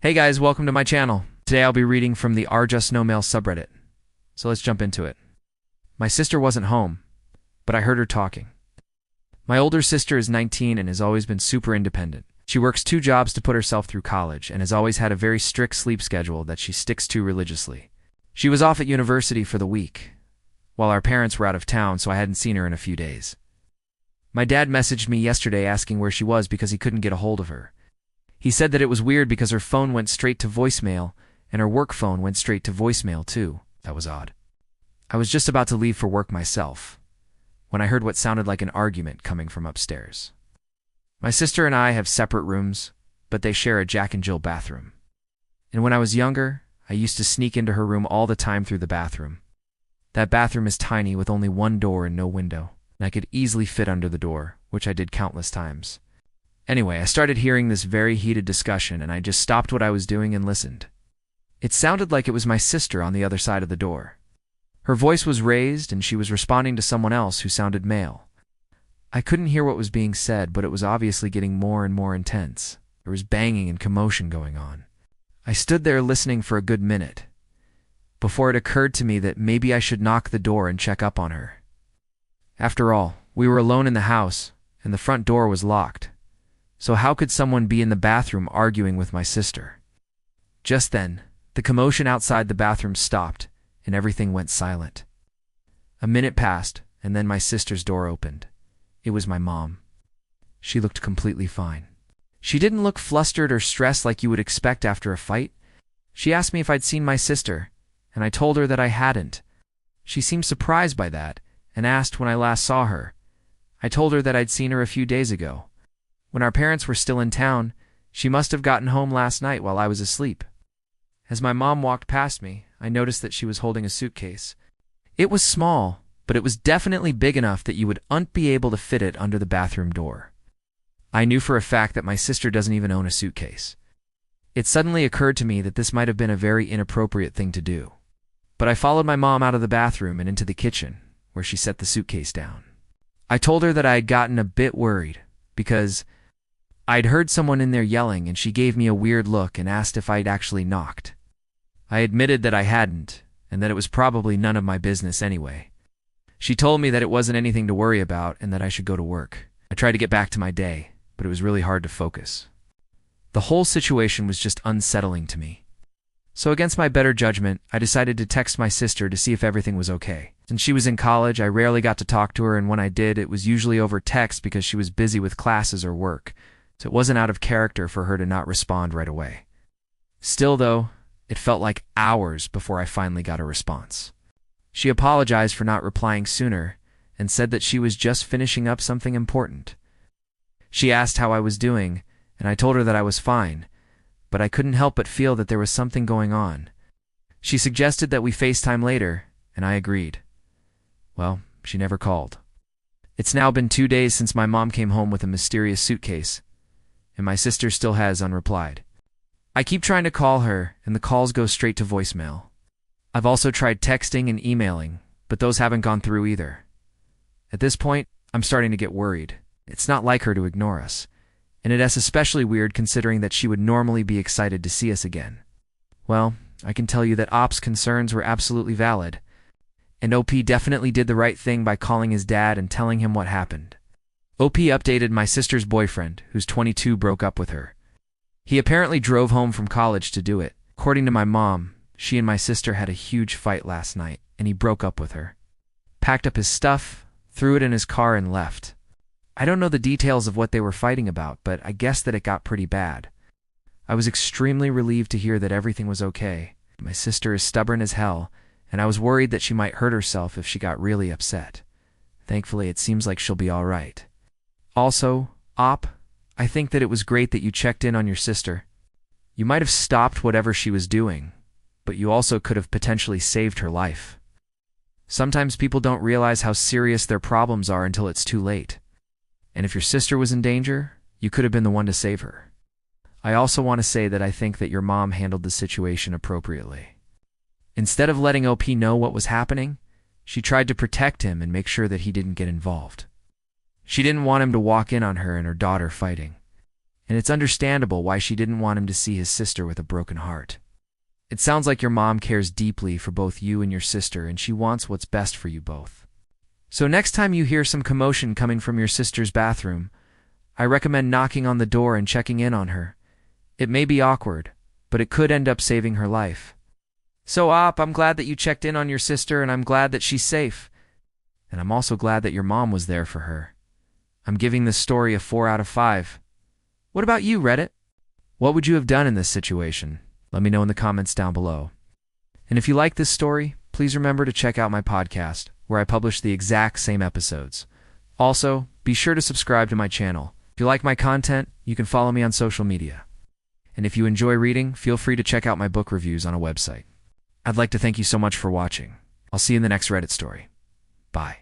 Hey guys, welcome to my channel. Today I'll be reading from the R Just No Mail subreddit. So let's jump into it. My sister wasn't home, but I heard her talking. My older sister is 19 and has always been super independent. She works 2 jobs to put herself through college and has always had a very strict sleep schedule that she sticks to religiously. She was off at university for the week, while our parents were out of town, so I hadn't seen her in a few days. My dad messaged me yesterday asking where she was because he couldn't get a hold of her. He said that it was weird because her phone went straight to voicemail, and her work phone went straight to voicemail too. That was odd. I was just about to leave for work myself, when I heard what sounded like an argument coming from upstairs. My sister and I have separate rooms, but they share a Jack and Jill bathroom. And when I was younger, I used to sneak into her room all the time through the bathroom. That bathroom is tiny with only one door and no window, and I could easily fit under the door, which I did countless times. Anyway, I started hearing this very heated discussion, and I just stopped what I was doing and listened. It sounded like it was my sister on the other side of the door. Her voice was raised, and she was responding to someone else who sounded male. I couldn't hear what was being said, but it was obviously getting more and more intense. There was banging and commotion going on. I stood there listening for a good minute, before it occurred to me that maybe I should knock the door and check up on her. After all, we were alone in the house, and the front door was locked. So how could someone be in the bathroom arguing with my sister? Just then, the commotion outside the bathroom stopped, and everything went silent. A minute passed, and then my sister's door opened. It was my mom. She looked completely fine. She didn't look flustered or stressed like you would expect after a fight. She asked me if I'd seen my sister, and I told her that I hadn't. She seemed surprised by that, and asked when I last saw her. I told her that I'd seen her a few days ago. When our parents were still in town, she must have gotten home last night while I was asleep. As my mom walked past me, I noticed that she was holding a suitcase. It was small, but it was definitely big enough that you would be able to fit it under the bathroom door. I knew for a fact that my sister doesn't even own a suitcase. It suddenly occurred to me that this might have been a very inappropriate thing to do. But I followed my mom out of the bathroom and into the kitchen, where she set the suitcase down. I told her that I had gotten a bit worried, because I'd heard someone in there yelling, and she gave me a weird look and asked if I'd actually knocked. I admitted that I hadn't, and that it was probably none of my business anyway. She told me that it wasn't anything to worry about and that I should go to work. I tried to get back to my day, but it was really hard to focus. The whole situation was just unsettling to me. So against my better judgment, I decided to text my sister to see if everything was okay. Since she was in college, I rarely got to talk to her, and when I did, it was usually over text because she was busy with classes or work. So it wasn't out of character for her to not respond right away. Still, though, it felt like hours before I finally got a response. She apologized for not replying sooner and said that she was just finishing up something important. She asked how I was doing, and I told her that I was fine, but I couldn't help but feel that there was something going on. She suggested that we FaceTime later, and I agreed. Well, she never called. It's now been 2 days since my mom came home with a mysterious suitcase, and my sister still has unreplied. I keep trying to call her, and the calls go straight to voicemail. I've also tried texting and emailing, but those haven't gone through either. At this point, I'm starting to get worried. It's not like her to ignore us, and it's especially weird considering that she would normally be excited to see us again. Well, I can tell you that Op's concerns were absolutely valid, and OP definitely did the right thing by calling his dad and telling him what happened. OP updated my sister's boyfriend, who's 22, broke up with her. He apparently drove home from college to do it. According to my mom, she and my sister had a huge fight last night, and he broke up with her. Packed up his stuff, threw it in his car, and left. I don't know the details of what they were fighting about, but I guess that it got pretty bad. I was extremely relieved to hear that everything was okay. My sister is stubborn as hell, and I was worried that she might hurt herself if she got really upset. Thankfully, it seems like she'll be all right. Also, Op, I think that it was great that you checked in on your sister. You might have stopped whatever she was doing, but you also could have potentially saved her life. Sometimes people don't realize how serious their problems are until it's too late. And if your sister was in danger, you could have been the one to save her. I also want to say that I think that your mom handled the situation appropriately. Instead of letting OP know what was happening, she tried to protect him and make sure that he didn't get involved. She didn't want him to walk in on her and her daughter fighting. and it's understandable why she didn't want him to see his sister with a broken heart. It sounds like your mom cares deeply for both you and your sister, and she wants what's best for you both. So next time you hear some commotion coming from your sister's bathroom, I recommend knocking on the door and checking in on her. It may be awkward, but it could end up saving her life. So, I'm glad that you checked in on your sister, and I'm glad that she's safe. And I'm also glad that your mom was there for her. I'm giving this story a 4 out of 5. What about you, Reddit? What would you have done in this situation? Let me know in the comments down below. And if you like this story, please remember to check out my podcast, where I publish the exact same episodes. Also, be sure to subscribe to my channel. If you like my content, you can follow me on social media. And if you enjoy reading, feel free to check out my book reviews on a website. I'd like to thank you so much for watching. I'll see you in the next Reddit story. Bye.